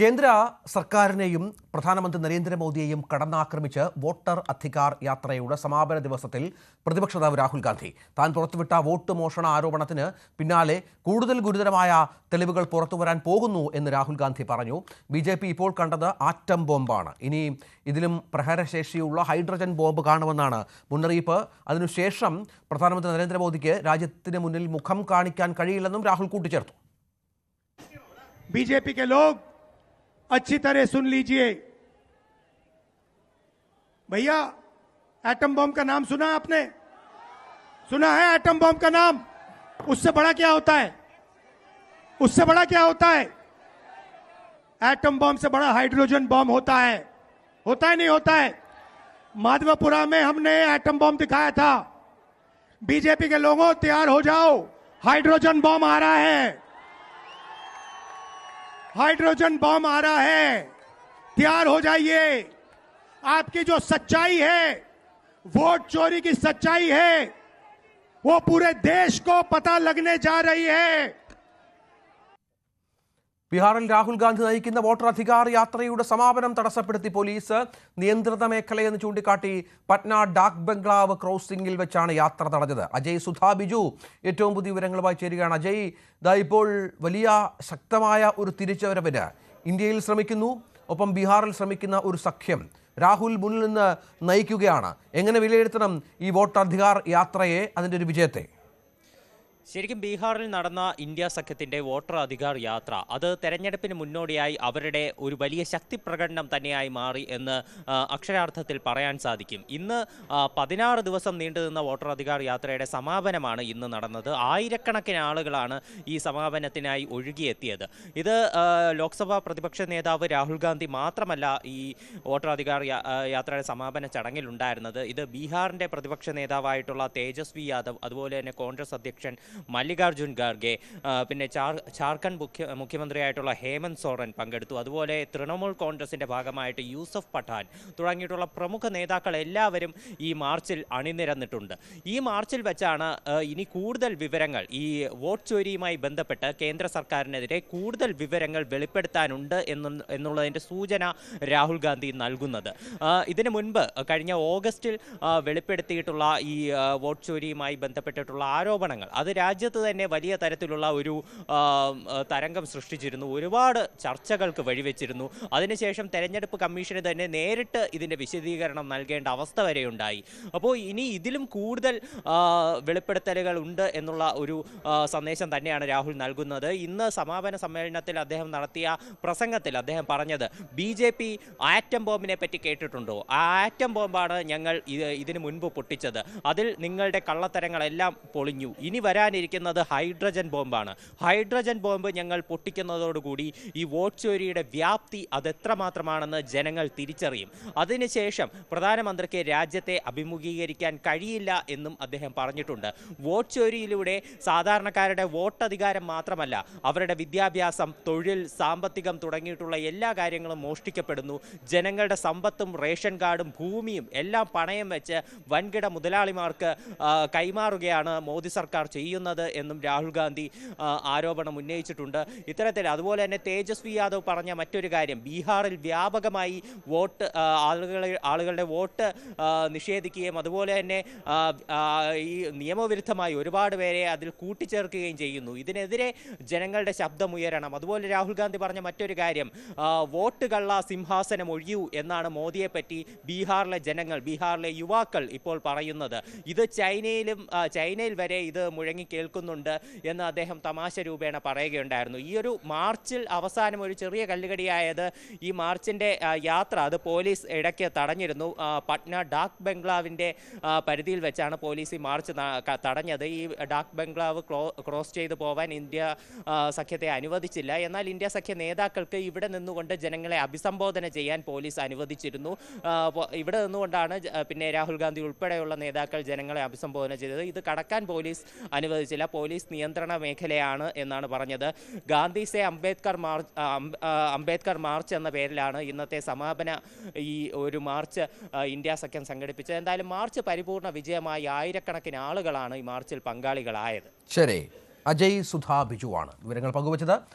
കേന്ദ്ര സർക്കാരിനെയും പ്രധാനമന്ത്രി നരേന്ദ്രമോദിയെയും കടന്നാക്രമിച്ച് വോട്ടർ അധികാർ യാത്രയുടെ സമാപന ദിവസത്തിൽ പ്രതിപക്ഷ നേതാവ് രാഹുൽ ഗാന്ധി താൻ പുറത്തുവിട്ട വോട്ട് മോഷണ ആരോപണത്തിന് പിന്നാലെ കൂടുതൽ ഗുരുതരമായ തെളിവുകൾ പുറത്തുവരാൻ പോകുന്നു എന്ന് രാഹുൽ ഗാന്ധി പറഞ്ഞു. ബിജെപി ഇപ്പോൾ കണ്ടത് ആറ്റം ബോംബാണ്. ഇനി ഇതിലും പ്രഹരശേഷിയുള്ള ഹൈഡ്രജൻ ബോംബ് കാണുമെന്നാണ് മുന്നറിയിപ്പ്. അതിനുശേഷം പ്രധാനമന്ത്രി നരേന്ദ്രമോദിക്ക് രാജ്യത്തിന് മുന്നിൽ മുഖം കാണിക്കാൻ കഴിയില്ലെന്നും രാഹുൽ കൂട്ടിച്ചേർത്തു. बीजेपी के लोग अच्छी तरह सुन लीजिए भैया, एटम बम का नाम सुना आपने? सुना है एटम बम का नाम? उससे बड़ा क्या होता है? उससे बड़ा क्या होता है? एटम बम से बड़ा हाइड्रोजन बम होता है नहीं होता है? माधवपुरा में हमने एटम बम दिखाया था. बीजेपी के लोगों तैयार हो जाओ, हाइड्रोजन बम आ रहा है. हाइड्रोजन बम आ रहा है, तैयार हो जाइए. आपकी जो सच्चाई है, वोट चोरी की सच्चाई है, वो पूरे देश को पता लगने जा रही है. ബീഹാറിൽ രാഹുൽ ഗാന്ധി നയിക്കുന്ന വോട്ടർ അധികാർ യാത്രയുടെ സമാപനം തടസ്സപ്പെടുത്തി പോലീസ്. നിയന്ത്രിത മേഖലയെന്ന് ചൂണ്ടിക്കാട്ടി പട്ന ഡാക് ബംഗ്ലാവ് ക്രോസിംഗിൽ വെച്ചാണ് യാത്ര തടഞ്ഞത്. അജയ് സുധാ ബിജു ഏറ്റവും പുതിയ വിവരങ്ങളുമായി ചേരുകയാണ്. അജയ്, ഇപ്പോൾ വലിയ ശക്തമായ ഒരു തിരിച്ചുവരവിന് ഇന്ത്യയിൽ ശ്രമിക്കുന്നു, ഒപ്പം ബീഹാറിൽ ശ്രമിക്കുന്ന ഒരു സഖ്യം രാഹുൽ മുന്നിൽ നിന്ന് നയിക്കുകയാണ്. എങ്ങനെ വിലയിരുത്തണം ഈ വോട്ടർ അധികാർ യാത്രയെ, അതിൻ്റെ ഒരു വിജയത്തെ? ശരിക്കും ബീഹാറിൽ നടന്ന ഇന്ത്യ സഖ്യത്തിൻ്റെ വോട്ടർ അധികാർ യാത്ര അത് തെരഞ്ഞെടുപ്പിന് മുന്നോടിയായി അവരുടെ ഒരു വലിയ ശക്തി പ്രകടനം തന്നെയായി മാറി എന്ന് അക്ഷരാർത്ഥത്തിൽ പറയാൻ സാധിക്കും. ഇന്ന് 16 ദിവസം നീണ്ടുനിന്ന വോട്ടർ അധികാർ യാത്രയുടെ സമാപനമാണ് ഇന്ന് നടന്നത്. ആയിരക്കണക്കിന് ആളുകളാണ് ഈ സമാപനത്തിനായി ഒഴുകിയെത്തിയത്. ഇത് ലോക്സഭാ പ്രതിപക്ഷ നേതാവ് രാഹുൽ ഗാന്ധി മാത്രമല്ല ഈ വോട്ടർ അധികാർ യാത്രയുടെ സമാപന ചടങ്ങിലുണ്ടായിരുന്നത്. ഇത് ബീഹാറിൻ്റെ പ്രതിപക്ഷ നേതാവായിട്ടുള്ള തേജസ്വി യാദവ്, അതുപോലെ തന്നെ കോൺഗ്രസ് അധ്യക്ഷൻ മല്ലികാർജുൻ ഖാർഗെ, പിന്നെ ജാർഖണ്ഡ് മുഖ്യമന്ത്രിയായിട്ടുള്ള ഹേമന്ത് സോറൻ പങ്കെടുത്തു. അതുപോലെ തൃണമൂൽ കോൺഗ്രസിൻ്റെ ഭാഗമായിട്ട് യൂസഫ് പഠാൻ തുടങ്ങിയിട്ടുള്ള പ്രമുഖ നേതാക്കൾ എല്ലാവരും ഈ മാർച്ചിൽ അണിനിരന്നിട്ടുണ്ട്. ഈ മാർച്ചിൽ വെച്ചാണ് ഇനി കൂടുതൽ വിവരങ്ങൾ ഈ വോട്ട് ചോരിയുമായി ബന്ധപ്പെട്ട് കേന്ദ്ര സർക്കാരിനെതിരെ കൂടുതൽ വിവരങ്ങൾ വെളിപ്പെടുത്താനുണ്ട് എന്നുള്ളതിൻ്റെ സൂചന രാഹുൽ ഗാന്ധി നൽകുന്നത്. ഇതിനു മുൻപ് കഴിഞ്ഞ ഓഗസ്റ്റിൽ വെളിപ്പെടുത്തിയിട്ടുള്ള ഈ വോട്ട് ചോരിയുമായി ബന്ധപ്പെട്ടിട്ടുള്ള ആരോപണങ്ങൾ അത് രാജ്യത്ത് തന്നെ വലിയ തരത്തിലുള്ള ഒരു തരംഗം സൃഷ്ടിച്ചിരുന്നു, ഒരുപാട് ചർച്ചകൾക്ക് വഴിവെച്ചിരുന്നു. അതിനുശേഷം തെരഞ്ഞെടുപ്പ് കമ്മീഷന് തന്നെ നേരിട്ട് ഇതിൻ്റെ വിശദീകരണം നൽകേണ്ട അവസ്ഥ വരെയുണ്ടായി. അപ്പോൾ ഇനി ഇതിലും കൂടുതൽ വെളിപ്പെടുത്തലുകൾ ഉണ്ട് എന്നുള്ള ഒരു സന്ദേശം തന്നെയാണ് രാഹുൽ നൽകുന്നത്. ഇന്ന് സമാപന സമ്മേളനത്തിൽ അദ്ദേഹം നടത്തിയ പ്രസംഗത്തിൽ അദ്ദേഹം പറഞ്ഞത്, BJP ആറ്റം ബോംബിനെ പറ്റി കേട്ടിട്ടുണ്ടോ? ആ ആറ്റം ബോംബാണ് ഞങ്ങൾ ഇതിനു മുൻപ് പൊട്ടിച്ചത്. അതിൽ നിങ്ങളുടെ കള്ളത്തരങ്ങളെല്ലാം പൊളിഞ്ഞു. ഇനി വരാനിരിക്കുന്നത് ഹൈഡ്രജൻ ബോംബാണ്. ഹൈഡ്രജൻ ബോംബ് ഞങ്ങൾ പൊട്ടിക്കുന്നതോടുകൂടി ഈ വോട്ട് ചോരിയുടെ വ്യാപ്തി അതെത്രമാത്രമാണെന്ന് ജനങ്ങൾ തിരിച്ചറിയും. അതിനുശേഷം പ്രധാനമന്ത്രിക്ക് രാജ്യത്തെ അഭിമുഖീകരിക്കാൻ കഴിയില്ല എന്നും അദ്ദേഹം പറഞ്ഞിട്ടുണ്ട്. വോട്ട് ചോരിയിലൂടെ സാധാരണക്കാരുടെ വോട്ടധികാരം മാത്രമല്ല, അവരുടെ വിദ്യാഭ്യാസം, തൊഴിൽ, സാമ്പത്തികം തുടങ്ങിയിട്ടുള്ള എല്ലാ കാര്യങ്ങളും മോഷ്ടിക്കപ്പെടുന്നു. ജനങ്ങളുടെ സമ്പത്തും റേഷൻ കാർഡും ഭൂമിയും എല്ലാം പണയം വെച്ച് വൻകിട മുതലാളിമാർക്ക് കൈമാറുകയാണ് മോദി സർക്കാർ ചെയ്യുന്നത് എന്നും രാഹുൽ ഗാന്ധി ആരോപണം ഉന്നയിച്ചിട്ടുണ്ട്. ഇത്തരത്തിൽ അതുപോലെ തന്നെ തേജസ്വി യാദവ് പറഞ്ഞ മറ്റൊരു കാര്യം, ബീഹാറിൽ വ്യാപകമായി ആളുകളുടെ വോട്ട് നിഷേധിക്കുകയും അതുപോലെ തന്നെ ഈ നിയമവിരുദ്ധമായി ഒരുപാട് പേരെ അതിൽ കൂട്ടിച്ചേർക്കുകയും ചെയ്യുന്നു. ഇതിനെതിരെ ജനങ്ങളുടെ ശബ്ദമുയരണം. അതുപോലെ രാഹുൽ ഗാന്ധി പറഞ്ഞ മറ്റൊരു കാര്യം, വോട്ട് കള്ള സിംഹാസനം ഒഴിയൂ എന്നാണ് മോദിയെപ്പറ്റി ബീഹാറിലെ ജനങ്ങൾ, ബീഹാറിലെ യുവാക്കൾ ഇപ്പോൾ പറയുന്നത്. ഇത് ചൈനയിൽ വരെ ഇത് മുഴങ്ങി കേൾക്കുന്നുണ്ട് എന്ന് അദ്ദേഹം തമാശ രൂപേണ പറയുകയുണ്ടായിരുന്നു. ഈ ഒരു മാർച്ചിൽ അവസാനം ഒരു ചെറിയ കല്ലുകടിയായത് ഈ മാർച്ചിൻ്റെ യാത്ര അത് പോലീസ് ഇടയ്ക്ക് തടഞ്ഞിരുന്നു. പട്ന ഡാക് ബംഗ്ലാവിൻ്റെ പരിധിയിൽ വെച്ചാണ് പോലീസ് ഈ മാർച്ച് തടഞ്ഞത്. ഈ ഡാക് ബംഗ്ലാവ് ക്രോസ് ചെയ്ത് പോവാൻ ഇന്ത്യ സഖ്യത്തെ അനുവദിച്ചില്ല. എന്നാൽ ഇന്ത്യ സഖ്യ നേതാക്കൾക്ക് ഇവിടെ നിന്നുകൊണ്ട് ജനങ്ങളെ അഭിസംബോധന ചെയ്യാൻ പോലീസ് അനുവദിച്ചിരുന്നു. ഇവിടെ നിന്നുകൊണ്ടാണ് പിന്നെ രാഹുൽ ഗാന്ധി ഉൾപ്പെടെയുള്ള നേതാക്കൾ ജനങ്ങളെ അഭിസംബോധന ചെയ്തത്. ഇത് കടക്കാൻ പോലീസ് അനുവദിച്ചില്ല. പോലീസ് നിയന്ത്രണ മേഖലയാണ് എന്നാണ് പറഞ്ഞത്. ഗാന്ധി സേ അംബേദ്കർ മാർച്ച് എന്ന പേരിലാണ് ഇന്നത്തെ സമാപന ഈ ഒരു മാർച്ച് ഇന്ത്യ സഖ്യം സംഘടിപ്പിച്ചത്. എന്തായാലും മാർച്ച് പരിപൂർണ വിജയമായി ആയിരക്കണക്കിന് ആളുകളാണ് ഈ മാർച്ചിൽ പങ്കാളികളായത്. ശരി, അജയ് സുധാ ബിജുവാണ് വിവരങ്ങൾ പങ്കുവച്ചത്.